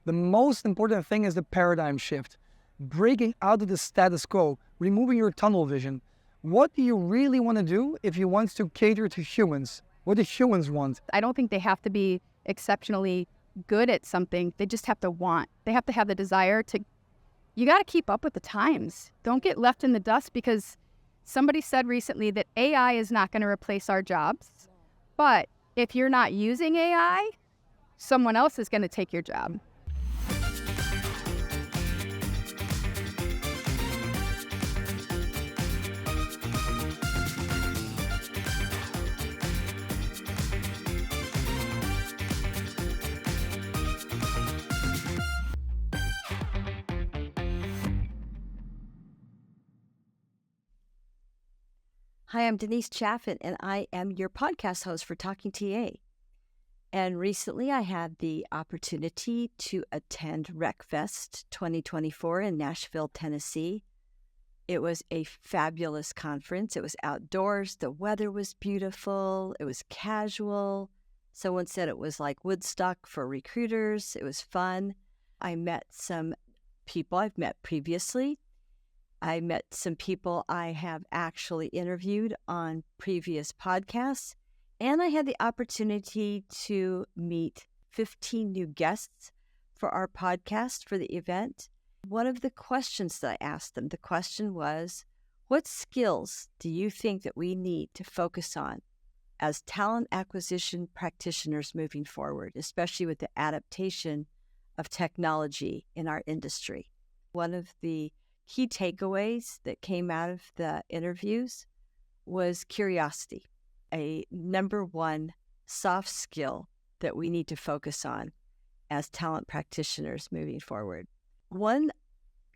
The most important thing is the paradigm shift. Breaking out of the status quo, removing your tunnel vision. What do you really want to do if you want to cater to humans? What do humans want? I don't think they have to be exceptionally good at something. They just have to want. They have to have the desire to. You got to keep up with the times. Don't get left in the dust, because somebody said recently that AI is not going to replace our jobs. But if you're not using AI, someone else is going to take your job. Hi, I'm Denise Chaffin, and I am your podcast host for Talking TA. And recently I had the opportunity to attend RecFest 2024 in Nashville, Tennessee. It was a fabulous conference. It was outdoors. The weather was beautiful. It was casual. Someone said it was like Woodstock for recruiters. It was fun. I met some people I've met previously. I met some people I have actually interviewed on previous podcasts, and I had the opportunity to meet 15 new guests for our podcast for the event. One of the questions that I asked them, the question was, what skills do you think that we need to focus on as talent acquisition practitioners moving forward, especially with the adaptation of technology in our industry? One of the key takeaways that came out of the interviews was curiosity, a number one soft skill that we need to focus on as talent practitioners moving forward. One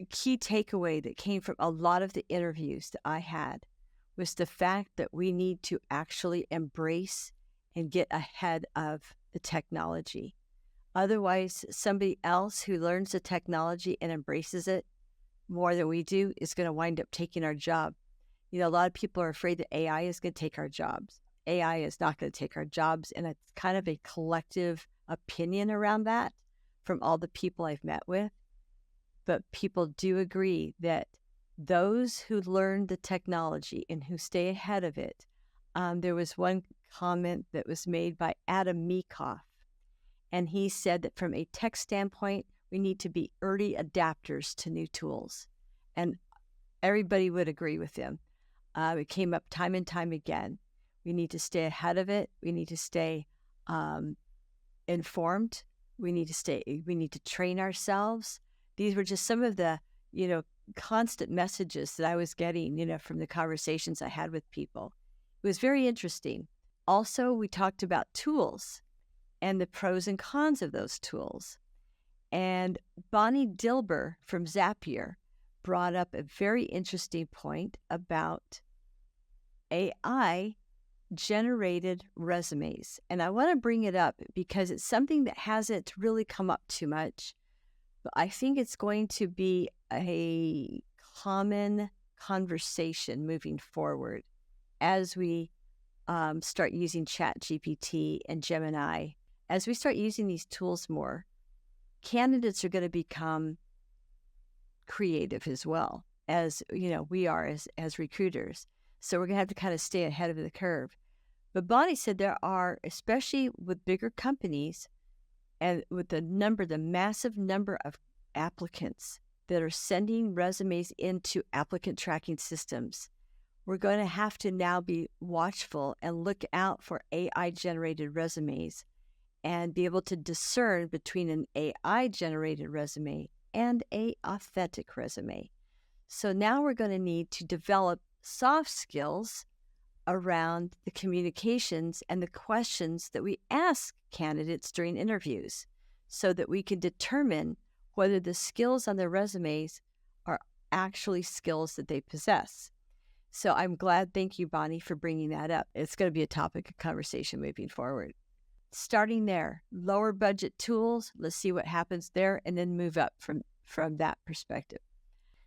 key takeaway that came from a lot of the interviews that I had was the fact that we need to actually embrace and get ahead of the technology. Otherwise, somebody else who learns the technology and embraces it more than we do is going to wind up taking our job. You know, a lot of people are afraid that AI is going to take our jobs. AI is not going to take our jobs, and it's kind of a collective opinion around that from all the people I've met with. But people do agree that those who learn the technology and who stay ahead of it, there was one comment that was made by Adam Meekoff, and he said that from a tech standpoint, we need to be early adapters to new tools. And everybody would agree with him. It came up time and time again. We need to stay ahead of it. We need to stay informed. We need to train ourselves. These were just some of the, constant messages that I was getting, from the conversations I had with people. It was very interesting. Also, we talked about tools and the pros and cons of those tools. And Bonnie Dilber from Zapier brought up a very interesting point about AI-generated resumes. And I want to bring it up because it's something that hasn't really come up too much, but I think it's going to be a common conversation moving forward as we start using ChatGPT and Gemini. As we start using these tools more, candidates are going to become creative as well as, we are as recruiters. So we're going to have to kind of stay ahead of the curve. But Bonnie said there are, especially with bigger companies and with the massive number of applicants that are sending resumes into applicant tracking systems, we're going to have to now be watchful and look out for AI-generated resumes and be able to discern between an AI-generated resume and an authentic resume. So now we're going to need to develop soft skills around the communications and the questions that we ask candidates during interviews so that we can determine whether the skills on their resumes are actually skills that they possess. So I'm glad, thank you, Bonnie, for bringing that up. It's going to be a topic of conversation moving forward. Starting there, lower budget tools, let's see what happens there, and then move up from that perspective.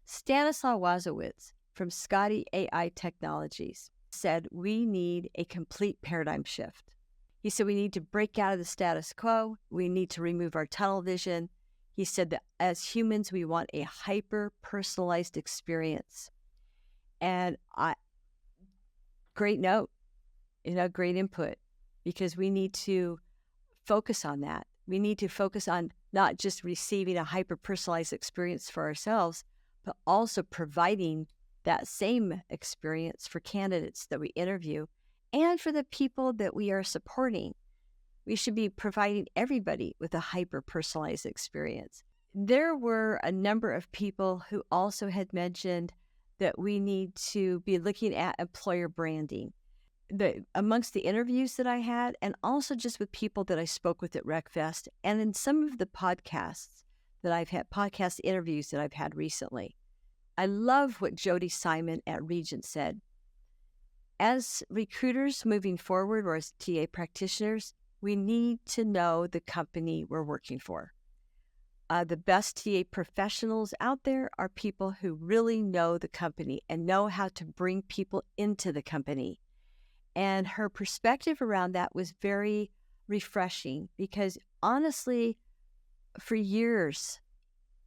Stanislaw Wazowitz from Scotty AI Technologies said we need a complete paradigm shift. He said we need to break out of the status quo. We need to remove our tunnel vision He said that as humans, we want a hyper-personalized experience. And great note, great input, because we need to focus on that. We need to focus on not just receiving a hyper-personalized experience for ourselves, but also providing that same experience for candidates that we interview and for the people that we are supporting. We should be providing everybody with a hyper-personalized experience. There were a number of people who also had mentioned that we need to be looking at employer branding. Amongst the interviews that I had, and also just with people that I spoke with at RecFest, and in some of the podcasts that I've had, podcast interviews that I've had recently, I love what Jody Simon at Regent said. As recruiters moving forward, or as TA practitioners, we need to know the company we're working for. The best TA professionals out there are people who really know the company and know how to bring people into the company. And her perspective around that was very refreshing, because honestly, for years,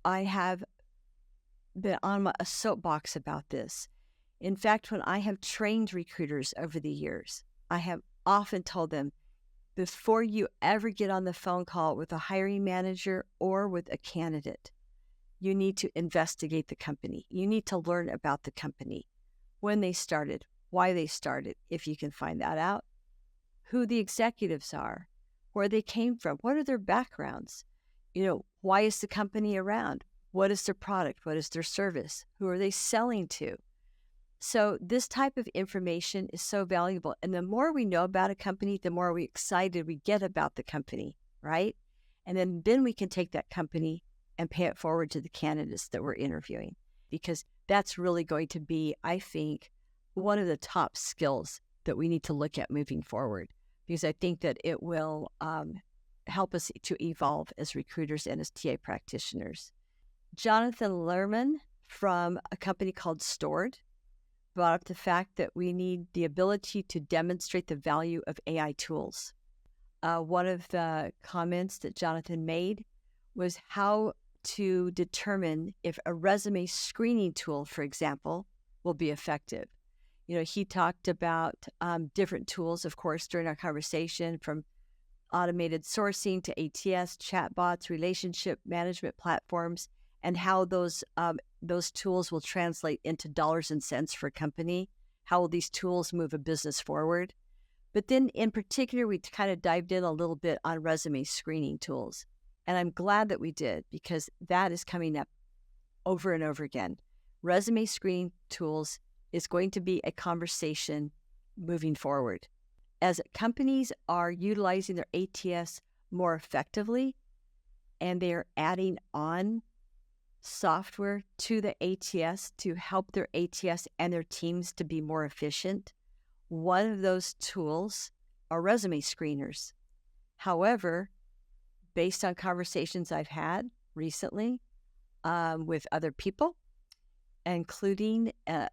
I have been on a soapbox about this. In fact, when I have trained recruiters over the years, I have often told them, before you ever get on the phone call with a hiring manager or with a candidate, you need to investigate the company. You need to learn about the company, when they started, why they started, if you can find that out, who the executives are, where they came from, what are their backgrounds, why is the company around, what is their product, what is their service, who are they selling to. So this type of information is so valuable. And the more we know about a company, the more excited we get about the company, right? And then we can take that company and pay it forward to the candidates that we're interviewing, because that's really going to be, I think, one of the top skills that we need to look at moving forward, because I think that it will help us to evolve as recruiters and as TA practitioners. Jonathan Lerman from a company called Stored brought up the fact that we need the ability to demonstrate the value of AI tools. One of the comments that Jonathan made was how to determine if a resume screening tool, for example, will be effective. He talked about different tools, of course, during our conversation, from automated sourcing to ATS, chatbots, relationship management platforms, and how those tools will translate into dollars and cents for a company. How will these tools move a business forward? But then in particular, we kind of dived in a little bit on resume screening tools. And I'm glad that we did, because that is coming up over and over again. Resume screening tools is going to be a conversation moving forward. As companies are utilizing their ATS more effectively, and they're adding on software to the ATS to help their ATS and their teams to be more efficient, one of those tools are resume screeners. However, based on conversations I've had recently with other people, including a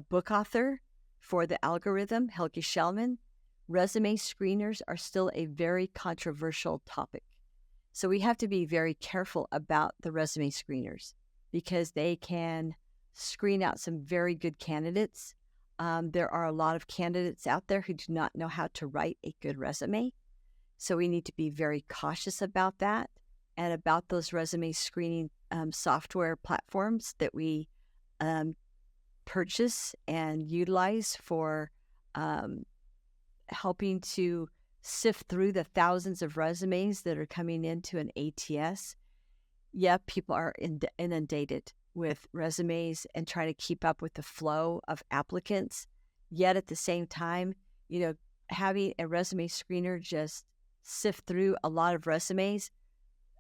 book author for the algorithm, Helge Schellman, resume screeners are still a very controversial topic. So we have to be very careful about the resume screeners, because they can screen out some very good candidates. There are a lot of candidates out there who do not know how to write a good resume. So we need to be very cautious about that, and about those resume screening software platforms that we purchase and utilize for helping to sift through the thousands of resumes that are coming into an ATS. Yeah, people are inundated with resumes and trying to keep up with the flow of applicants. Yet at the same time, having a resume screener just sift through a lot of resumes,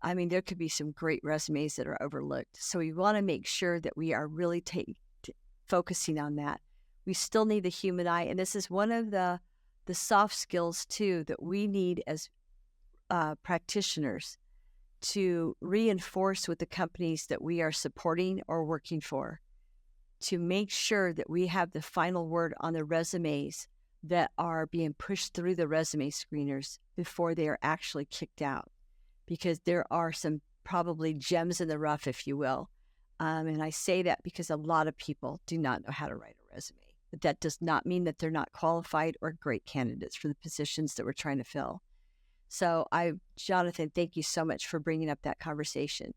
there could be some great resumes that are overlooked. So we want to make sure that we are really focusing on that. We still need the human eye, and this is one of the soft skills too that we need as practitioners to reinforce with the companies that we are supporting or working for, to make sure that we have the final word on the resumes that are being pushed through the resume screeners before they are actually kicked out. Because there are some probably gems in the rough, if you will. And I say that because a lot of people do not know how to write a resume. But that does not mean that they're not qualified or great candidates for the positions that we're trying to fill. So Jonathan, thank you so much for bringing up that conversation.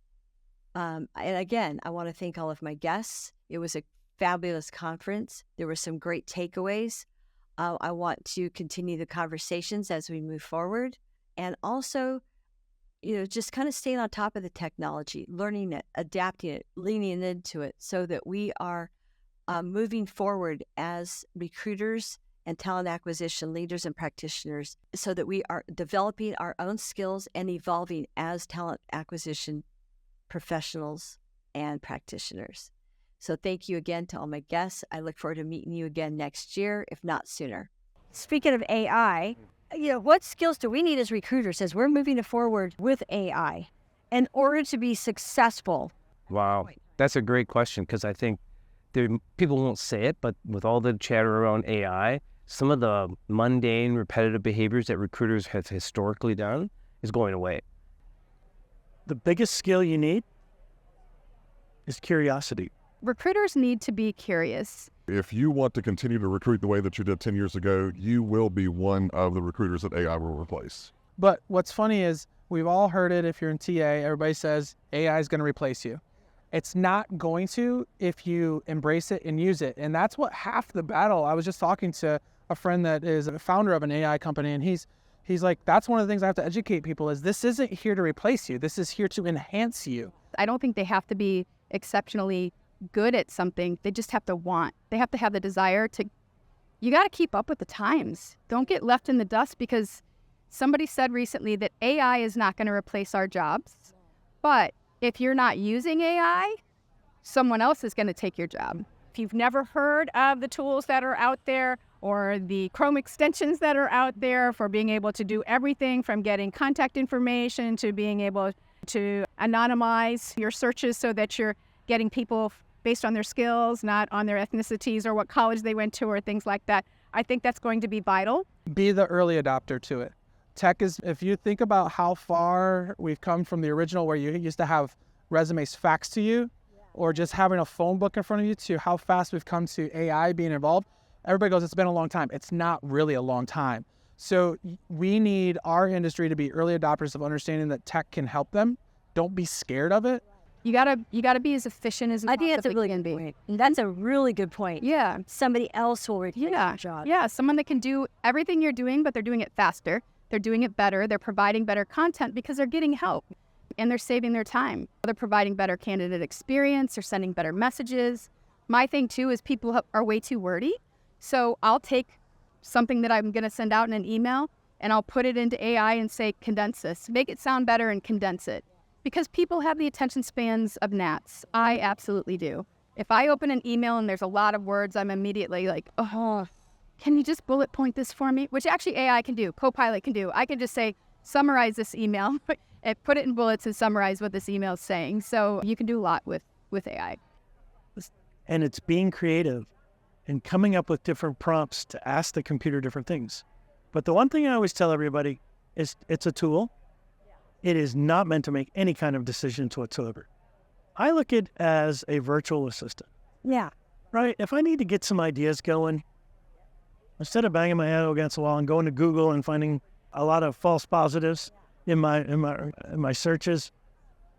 And again, I want to thank all of my guests. It was a fabulous conference. There were some great takeaways. I want to continue the conversations as we move forward. And also, just kind of staying on top of the technology, learning it, adapting it, leaning into it so that we are moving forward as recruiters and talent acquisition leaders and practitioners so that we are developing our own skills and evolving as talent acquisition professionals and practitioners. So thank you again to all my guests. I look forward to meeting you again next year, if not sooner. Speaking of AI, what skills do we need as recruiters as we're moving forward with AI in order to be successful? Wow, that's a great question because I think people won't say it, but with all the chatter around AI, some of the mundane, repetitive behaviors that recruiters have historically done is going away. The biggest skill you need is curiosity. Recruiters need to be curious. If you want to continue to recruit the way that you did 10 years ago, you will be one of the recruiters that AI will replace. But what's funny is we've all heard it. If you're in TA, everybody says AI is going to replace you. It's not going to if you embrace it and use it. And that's what half the battle. I was just talking to a friend that is a founder of an AI company, and he's like, that's one of the things I have to educate people is this isn't here to replace you. This is here to enhance you. I don't think they have to be exceptionally good at something. They just have to want. They have to have the desire to. You got to keep up with the times. Don't get left in the dust because somebody said recently that AI is not going to replace our jobs. But if you're not using AI, someone else is going to take your job. If you've never heard of the tools that are out there or the Chrome extensions that are out there for being able to do everything from getting contact information to being able to anonymize your searches so that you're getting people based on their skills, not on their ethnicities or what college they went to or things like that. I think that's going to be vital. Be the early adopter to it. Tech is, if you think about how far we've come from the original where you used to have resumes faxed to you or just having a phone book in front of you to how fast we've come to AI being involved, everybody goes, it's been a long time. It's not really a long time. So we need our industry to be early adopters of understanding that tech can help them. Don't be scared of it. You gotta be as efficient as you I think that's a possibly really can good be. point. That's a really good point. Yeah. Somebody else will replace your job. Yeah, someone that can do everything you're doing, but they're doing it faster. They're doing it better. They're providing better content because they're getting help and they're saving their time. They're providing better candidate experience. They're sending better messages. My thing too is people are way too wordy. So I'll take something that I'm going to send out in an email and I'll put it into AI and say, condense this, make it sound better and condense it. Because people have the attention spans of gnats. I absolutely do. If I open an email and there's a lot of words, I'm immediately like, oh, can you just bullet point this for me? Which actually AI can do, Copilot can do. I can just say, summarize this email, and put it in bullets and summarize what this email is saying. So you can do a lot with AI. And it's being creative and coming up with different prompts to ask the computer different things. But the one thing I always tell everybody is it's a tool. It is not meant to make any kind of decisions whatsoever. I look at it as a virtual assistant. Yeah. Right? If I need to get some ideas going, instead of banging my head against the wall and going to Google and finding a lot of false positives in my searches,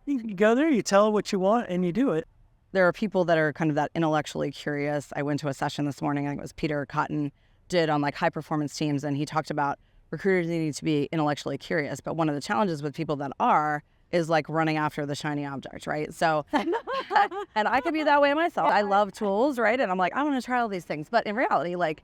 you go there, you tell it what you want, and you do it. There are people that are kind of that intellectually curious. I went to a session this morning, I think it was Peter Cotton did on like high performance teams, and he talked about recruiters needing to be intellectually curious. But one of the challenges with people that are is like running after the shiny object, right? So, and I could be that way myself. I love tools, right? And I'm like, I want to try all these things. But in reality, like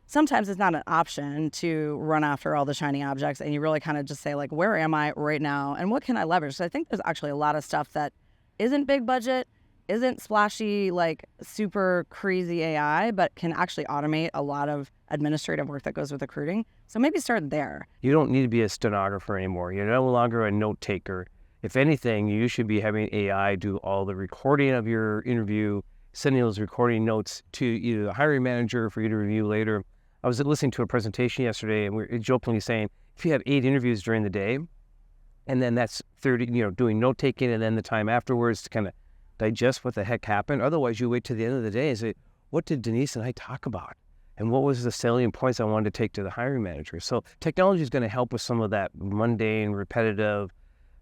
sometimes it's not an option to run after all the shiny objects. And you really kind of just say like, where am I right now? And what can I leverage? So I think there's actually a lot of stuff that isn't big budget, isn't splashy, like super crazy AI, but can actually automate a lot of administrative work that goes with recruiting. So maybe start there. You don't need to be a stenographer anymore. You're no longer a note taker. If anything, you should be having AI do all the recording of your interview, sending those recording notes to either the hiring manager for you to review later. I was listening to a presentation yesterday and we were jokingly saying, if you have 8 interviews during the day, and then that's 30, doing note taking and then the time afterwards to kind of digest what the heck happened. Otherwise, you wait to the end of the day and say, what did Denise and I talk about? And what was the salient points I wanted to take to the hiring manager? So technology is going to help with some of that mundane, repetitive,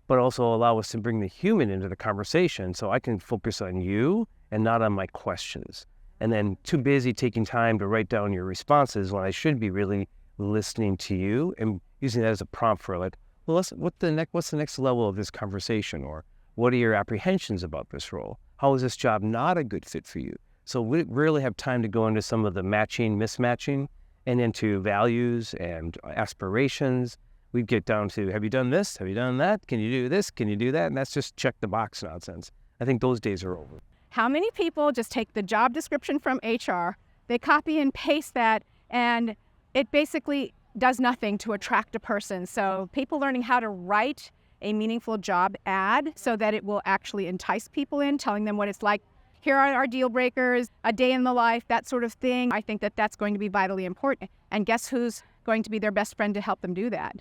but also allow us to bring the human into the conversation so I can focus on you and not on my questions. And then too busy taking time to write down your responses when I should be really listening to you and using that as a prompt for like, well, what's the next level of this conversation? Or what are your apprehensions about this role? How is this job not a good fit for you? So we rarely have time to go into some of the matching, mismatching, and into values and aspirations. We get down to, have you done this? Have you done that? Can you do this? Can you do that? And that's just check the box nonsense. I think those days are over. How many people just take the job description from HR, they copy and paste that, and it basically does nothing to attract a person. So people learning how to write a meaningful job ad so that it will actually entice people in, telling them what it's like. Here are our deal breakers, a day in the life, that sort of thing. I think that that's going to be vitally important. And guess who's going to be their best friend to help them do that?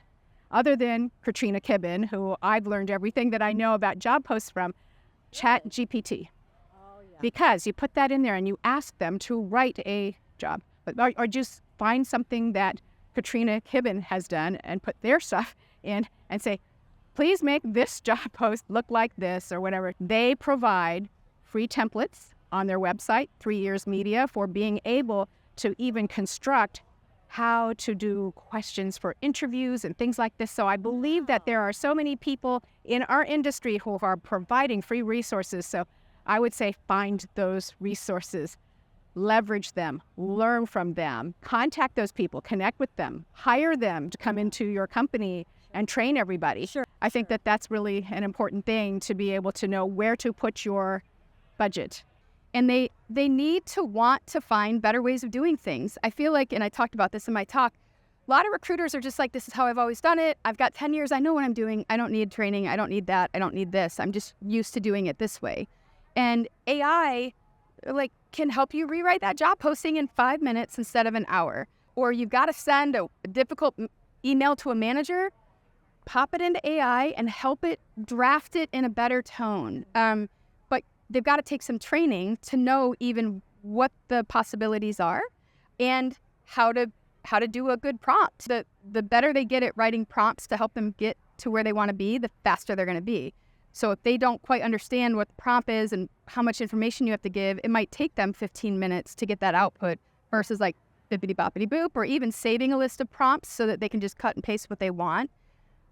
Other than Katrina Kibben, who I've learned everything that I know about job posts from, ChatGPT. Because you put that in there and you ask them to write a job, or just find something that Katrina Kibben has done and put their stuff in and say, please make this job post look like this or whatever. They provide free templates on their website, 3 Years Media, for being able to even construct how to do questions for interviews and things like this. So I believe that there are so many people in our industry who are providing free resources. So I would say find those resources, leverage them, learn from them, contact those people, connect with them, hire them to come into your company and train everybody. Sure. I think that that's really an important thing, to be able to know where to put your budget. And they need to want to find better ways of doing things. I feel like, and I talked about this in my talk, a lot of recruiters are just like, this is how I've always done it. I've got 10 years. I know what I'm doing. I don't need training. I don't need that. I don't need this. I'm just used to doing it this way. And AI can help you rewrite that job posting in 5 minutes instead of an hour. Or you've got to send a difficult email to a manager, pop it into AI and help it draft it in a better tone. But they've got to take some training to know even what the possibilities are and how to do a good prompt. The better they get at writing prompts to help them get to where they want to be, the faster they're going to be. So if they don't quite understand what the prompt is and how much information you have to give, it might take them 15 minutes to get that output versus like bippity boppity boop, or even saving a list of prompts so that they can just cut and paste what they want.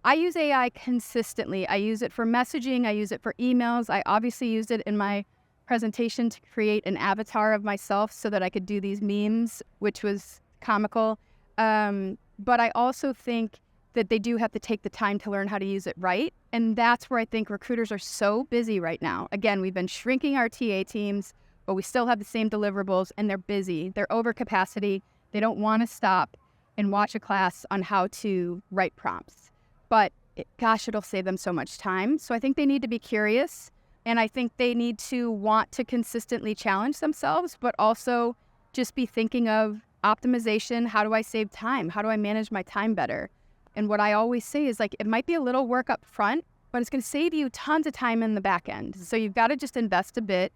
I use AI consistently. I use it for messaging. I use it for emails. I obviously used it in my presentation to create an avatar of myself so that I could do these memes, which was comical. But I also think that they do have to take the time to learn how to use it right. And that's where I think recruiters are so busy right now. Again, we've been shrinking our TA teams, but we still have the same deliverables, and they're busy. They're over capacity. They don't want to stop and watch a class on how to write prompts. But gosh, it'll save them so much time. So I think they need to be curious, and I think they need to want to consistently challenge themselves, but also just be thinking of optimization. How do I save time? How do I manage my time better? And what I always say is, like, it might be a little work up front, but it's going to save you tons of time in the back end. So you've got to just invest a bit.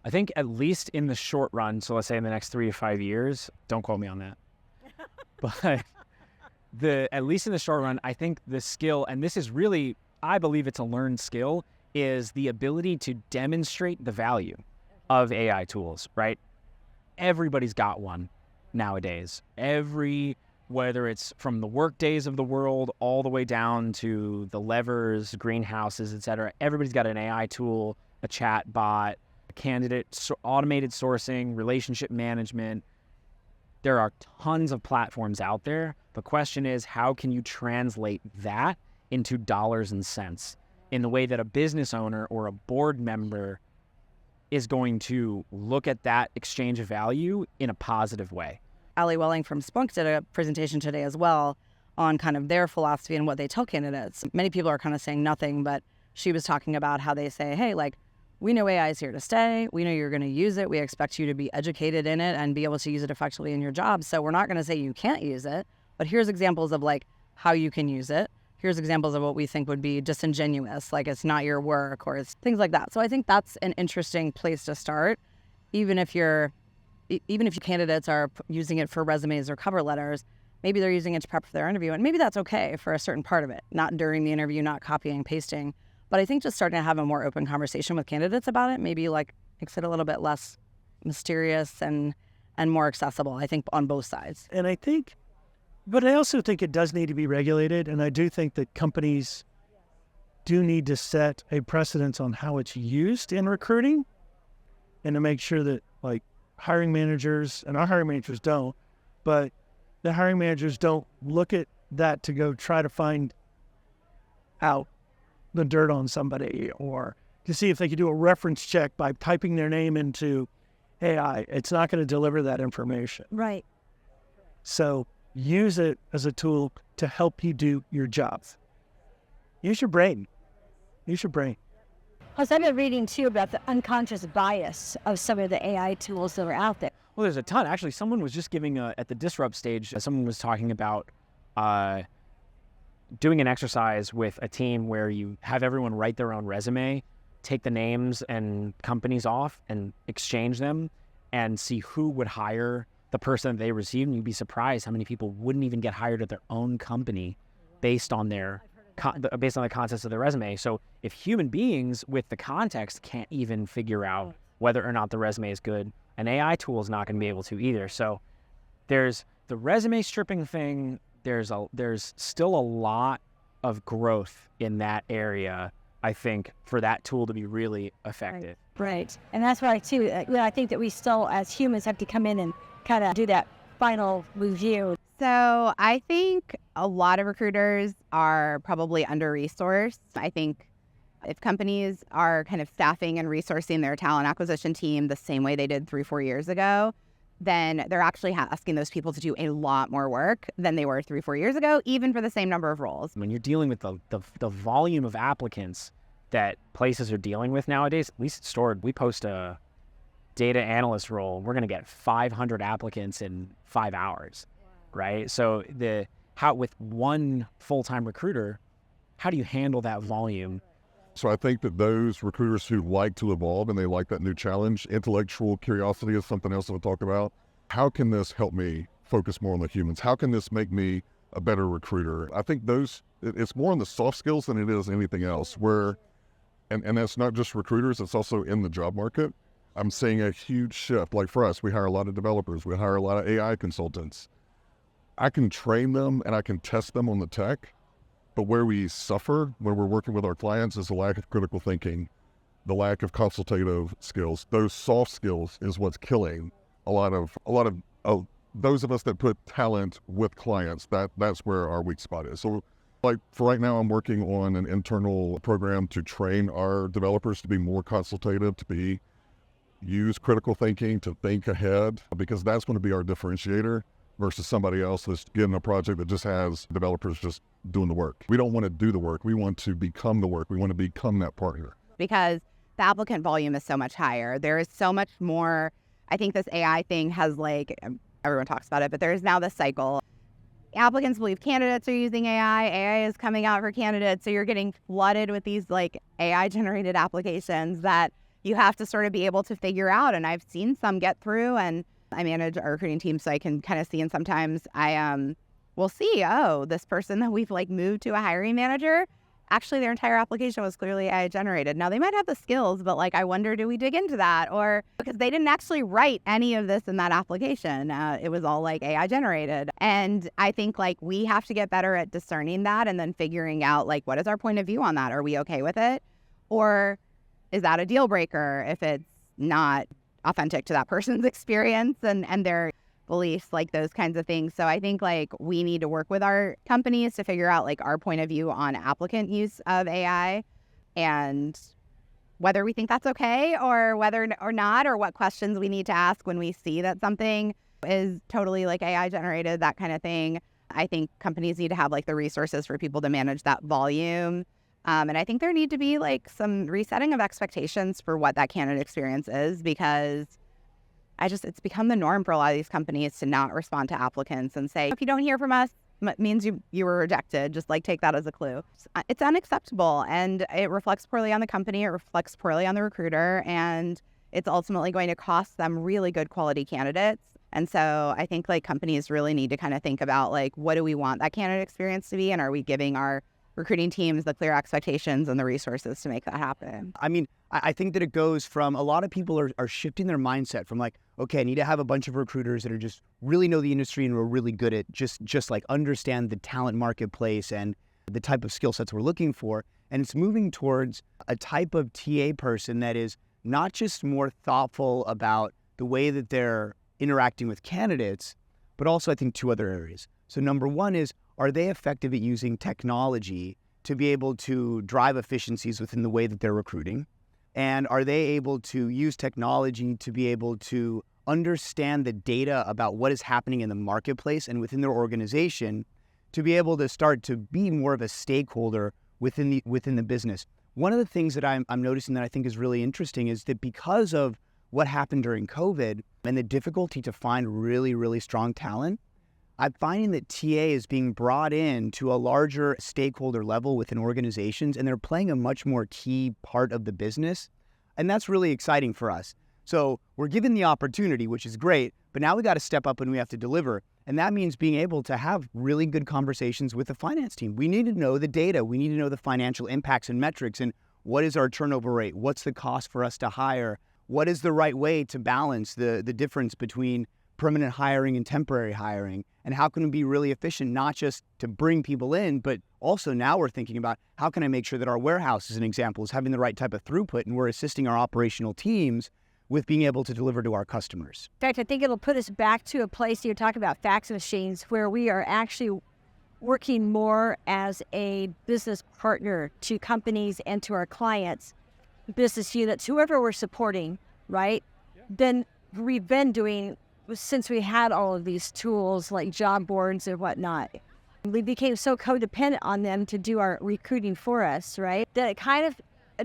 I think at least in the short run, so let's say in the next 3 to 5 years, don't quote me on that, but at least in the short run, I think the skill, and this is really, I believe it's a learned skill, is the ability to demonstrate the value of AI tools, right? Everybody's got one nowadays. Whether it's from the work days of the world all the way down to the levers, greenhouses, et cetera, everybody's got an AI tool, a chat bot, a candidate, automated sourcing, relationship management. There are tons of platforms out there. The question is, how can you translate that into dollars and cents in the way that a business owner or a board member is going to look at that exchange of value in a positive way? Allie Welling from Spunk did a presentation today as well on kind of their philosophy and what they tell candidates. Many people are kind of saying nothing, but she was talking about how they say, hey, like, we know AI is here to stay. We know you're going to use it. We expect you to be educated in it and be able to use it effectively in your job. So we're not going to say you can't use it, but here's examples of like how you can use it. here's examples of what we think would be disingenuous, like it's not your work or it's things like that. So I think that's an interesting place to start, even if your candidates are using it for resumes or cover letters. Maybe they're using it to prep for their interview, and maybe that's okay for a certain part of it, not during the interview, not copying and pasting. But I think just starting to have a more open conversation with candidates about it, maybe like makes it a little bit less mysterious and more accessible, I think, on both sides. And but I also think it does need to be regulated. And I do think that companies do need to set a precedence on how it's used in recruiting, and to make sure that like hiring managers, and our hiring managers don't, but the hiring managers don't look at that to go try to find out the dirt on somebody, or to see if they could do a reference check by typing their name into AI. It's not going to deliver that information. Right. So use it as a tool to help you do your job. Use your brain. Use your brain. Plus, I've been reading too about the unconscious bias of some of the AI tools that are out there. Well, there's a ton. Actually, someone was just giving at the Disrupt stage, someone was talking about doing an exercise with a team where you have everyone write their own resume, take the names and companies off and exchange them, and see who would hire the person that they received. And you'd be surprised how many people wouldn't even get hired at their own company based on the contents of their resume. So if human beings with the context can't even figure out whether or not the resume is good, an AI tool is not going to be able to either. So there's the resume stripping thing. There's still a lot of growth in that area, I think, for that tool to be really effective. Right. And that's why, too, I think that we still, as humans, have to come in and kind of do that final review. So I think a lot of recruiters are probably under-resourced. I think if companies are kind of staffing and resourcing their talent acquisition team the same way they did 3-4 years ago, then they're actually asking those people to do a lot more work than they were 3-4 years ago, even for the same number of roles. When you're dealing with the volume of applicants that places are dealing with nowadays, at least stored, we post a data analyst role, we're going to get 500 applicants in 5 hours, right? So with one full-time recruiter, how do you handle that volume? So I think that those recruiters who like to evolve and they like that new challenge, intellectual curiosity is something else that we'll talk about. How can this help me focus more on the humans? How can this make me a better recruiter? I think it's more on the soft skills than it is anything else, and that's not just recruiters, it's also in the job market. I'm seeing a huge shift. Like for us, we hire a lot of developers, we hire a lot of AI consultants. I can train them and I can test them on the tech, but where we suffer when we're working with our clients is the lack of critical thinking, the lack of consultative skills. Those soft skills is what's killing a lot of those of us that put talent with clients. That's where our weak spot is. So like for right now, I'm working on an internal program to train our developers to be more consultative, use critical thinking, to think ahead, because that's going to be our differentiator versus somebody else that's getting a project that just has developers just doing the work. We don't want to do the work. We want to become the work. We want to become that partner. Because the applicant volume is so much higher. There is so much more. I think this AI thing has everyone talks about it, but there is now this cycle. Applicants believe candidates are using AI. AI is coming out for candidates. So you're getting flooded with these AI generated applications that you have to sort of be able to figure out. And I've seen some get through, and I manage our recruiting team, so I can kind of see, and sometimes I will see, this person that we've moved to a hiring manager, actually their entire application was clearly AI generated. Now they might have the skills, but I wonder, do we dig into that? Or because they didn't actually write any of this in that application. It was all AI generated. And I think we have to get better at discerning that and then figuring out what is our point of view on that? Are we okay with it? Or is that a deal breaker if it's not authentic to that person's experience and their beliefs, those kinds of things. So I think we need to work with our companies to figure out our point of view on applicant use of AI and whether we think that's okay or whether or not, or what questions we need to ask when we see that something is totally AI generated, that kind of thing. I think companies need to have the resources for people to manage that volume. And I think there need to be some resetting of expectations for what that candidate experience is, because it's become the norm for a lot of these companies to not respond to applicants and say, if you don't hear from us means you were rejected. Just like take that as a clue. It's unacceptable, and it reflects poorly on the company. It reflects poorly on the recruiter, and it's ultimately going to cost them really good quality candidates. And so I think like companies really need to kind of think about like, what do we want that candidate experience to be, and are we giving our recruiting teams the clear expectations and the resources to make that happen? I mean, I think that it goes from a lot of people are shifting their mindset from like, okay, I need to have a bunch of recruiters that are just really know the industry and are really good at just like understand the talent marketplace and the type of skill sets we're looking for. And it's moving towards a type of TA person that is not just more thoughtful about the way that they're interacting with candidates, but also I think two other areas. So number one is, are they effective at using technology to be able to drive efficiencies within the way that they're recruiting? And are they able to use technology to be able to understand the data about what is happening in the marketplace and within their organization to be able to start to be more of a stakeholder within the business? One of the things that I'm noticing that I think is really interesting is that because of what happened during COVID and the difficulty to find really, really strong talent, I'm finding that TA is being brought in to a larger stakeholder level within organizations, and they're playing a much more key part of the business. And that's really exciting for us. So we're given the opportunity, which is great, but now we got to step up and we have to deliver. And that means being able to have really good conversations with the finance team. We need to know the data. We need to know the financial impacts and metrics, and what is our turnover rate? What's the cost for us to hire? What is the right way to balance the difference between permanent hiring and temporary hiring? And how can we be really efficient, not just to bring people in, but also now we're thinking about how can I make sure that our warehouse, as an example, is having the right type of throughput, and we're assisting our operational teams with being able to deliver to our customers. In fact, I think it'll put us back to a place you're talking about fax machines, where we are actually working more as a business partner to companies and to our clients, business units, whoever we're supporting, right? Then we've been doing, since we had all of these tools like job boards and whatnot, we became so codependent on them to do our recruiting for us, right? That it kind of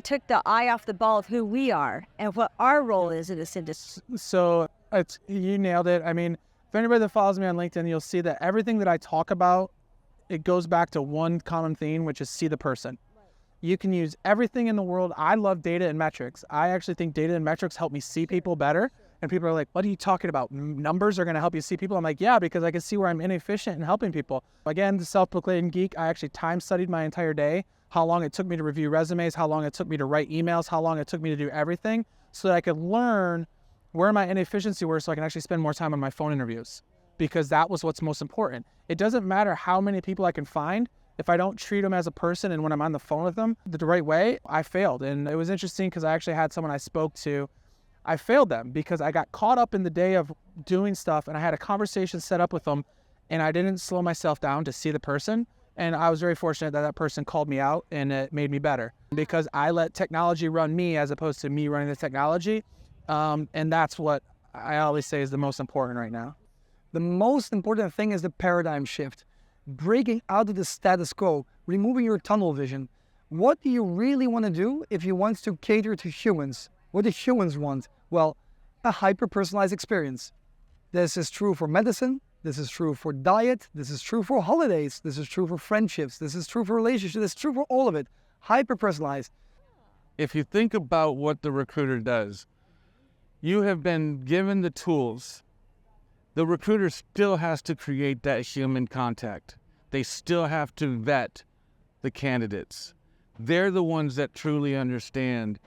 took the eye off the ball of who we are and what our role is in this industry. So you nailed it. I mean, if anybody that follows me on LinkedIn, you'll see that everything that I talk about, it goes back to one common theme, which is see the person. You can use everything in the world. I love data and metrics. I actually think data and metrics help me see people better. And people are like, what are you talking about? Numbers are going to help you see people? I'm like, yeah, because I can see where I'm inefficient in helping people. Again, the self-proclaimed geek, I actually time studied my entire day, how long it took me to review resumes, how long it took me to write emails, how long it took me to do everything, so that I could learn where my inefficiency were, so I can actually spend more time on my phone interviews, because that was what's most important. It doesn't matter how many people I can find. If I don't treat them as a person, and when I'm on the phone with them the right way, I failed. And it was interesting because I actually had someone I spoke to, I failed them because I got caught up in the day of doing stuff, and I had a conversation set up with them, and I didn't slow myself down to see the person. And I was very fortunate that that person called me out, and it made me better because I let technology run me as opposed to me running the technology. And that's what I always say is the most important right now. The most important thing is the paradigm shift. Breaking out of the status quo, removing your tunnel vision. What do you really want to do if you want to cater to humans? What do humans want? Well, a hyper-personalized experience. This is true for medicine. This is true for diet. This is true for holidays. This is true for friendships. This is true for relationships. This is true for all of it. Hyper-personalized. If you think about what the recruiter does, you have been given the tools. The recruiter still has to create that human contact. They still have to vet the candidates. They're the ones that truly understand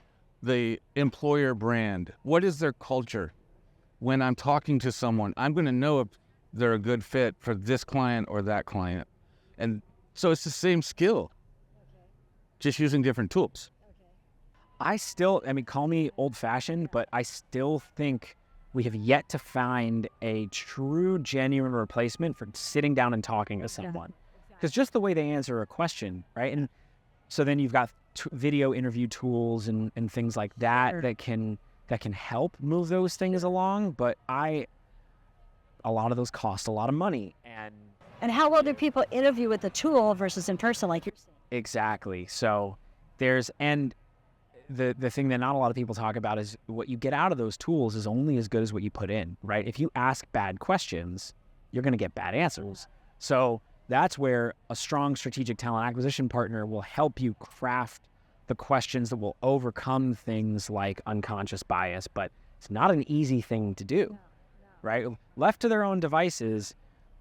the employer brand. What is their culture? When I'm talking to someone, I'm going to know if they're a good fit for this client or that client. And so it's the same skill, just using different tools. I mean, call me old-fashioned, but I still think we have yet to find a true, genuine replacement for sitting down and talking to someone. Because just the way they answer a question, right? And so then you've got video interview tools and things like that that can help move those things along. But a lot of those cost a lot of money. And how well do people interview with the tool versus in person, like you're saying? Exactly. So the thing that not a lot of people talk about is what you get out of those tools is only as good as what you put in, right? If you ask bad questions, you're going to get bad answers. So That's where a strong strategic talent acquisition partner will help you craft the questions that will overcome things like unconscious bias. But it's not an easy thing to do, right? Left to their own devices,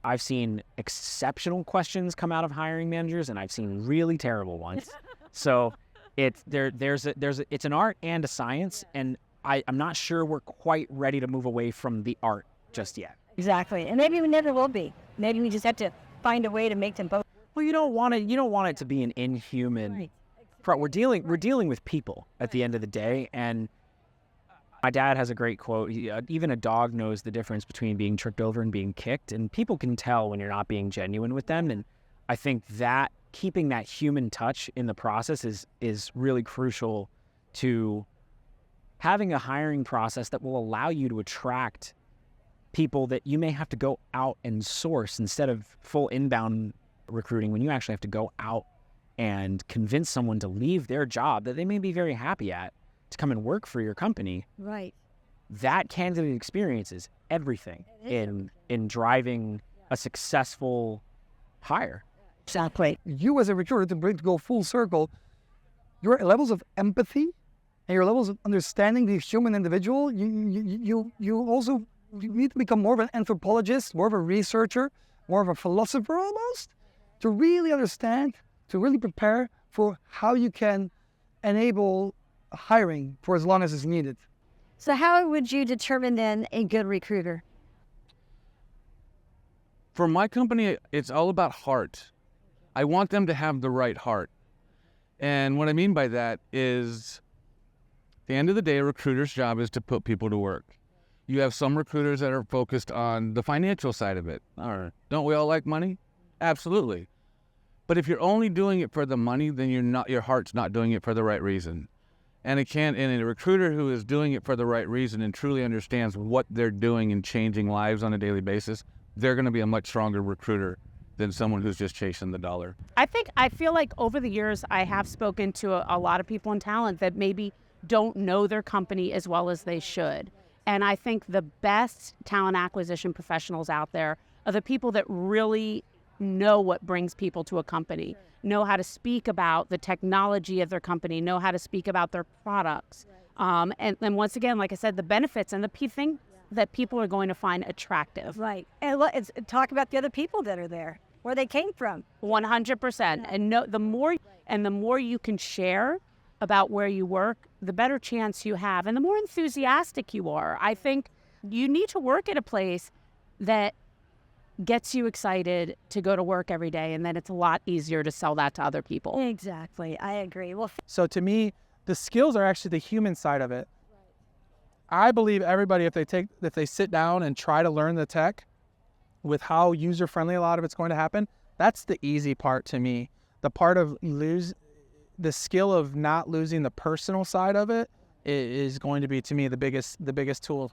I've seen exceptional questions come out of hiring managers, and I've seen really terrible ones. So it's an art and a science, and I'm not sure we're quite ready to move away from the art just yet. Exactly, and maybe we never will be. Maybe we just have to find a way to make them both. Well, you don't want it to be an inhuman. Right. We're dealing with people at the end of the day, and my dad has a great quote. Even a dog knows the difference between being tricked over and being kicked, and people can tell when you're not being genuine with them. And I think that keeping that human touch in the process is really crucial to having a hiring process that will allow you to attract people that you may have to go out and source instead of full inbound recruiting, when you actually have to go out and convince someone to leave their job that they may be very happy at to come and work for your company. Right. That candidate experience is everything in driving a successful hire. Exactly. You as a recruiter, to go full circle, your levels of empathy and your levels of understanding the human individual, you need to become more of an anthropologist, more of a researcher, more of a philosopher almost, to really understand, to really prepare for how you can enable hiring for as long as is needed. So how would you determine then a good recruiter? For my company, it's all about heart. I want them to have the right heart. And what I mean by that is, at the end of the day, a recruiter's job is to put people to work. You have some recruiters that are focused on the financial side of it. Don't we all like money? Absolutely. But if you're only doing it for the money, then your heart's not doing it for the right reason. And a recruiter who is doing it for the right reason and truly understands what they're doing and changing lives on a daily basis, they're going to be a much stronger recruiter than someone who's just chasing the dollar. I feel like over the years, I have spoken to a lot of people in talent that maybe don't know their company as well as they should. And I think the best talent acquisition professionals out there are the people that really know what brings people to a company, know how to speak about the technology of their company, know how to speak about their products. And once again, like I said, the benefits and the thing that people are going to find attractive. Right. And talk about the other people that are there, where they came from. 100%. And the more you can share about where you work, the better chance you have and the more enthusiastic you are. I think you need to work at a place that gets you excited to go to work every day, and then it's a lot easier to sell that to other people. Exactly. I agree. Well, So to me, the skills are actually the human side of it. I believe everybody, if they sit down and try to learn the tech with how user-friendly a lot of it's going to happen, that's the easy part to me. The part of the skill of not losing the personal side of it is going to be, to me, the biggest tool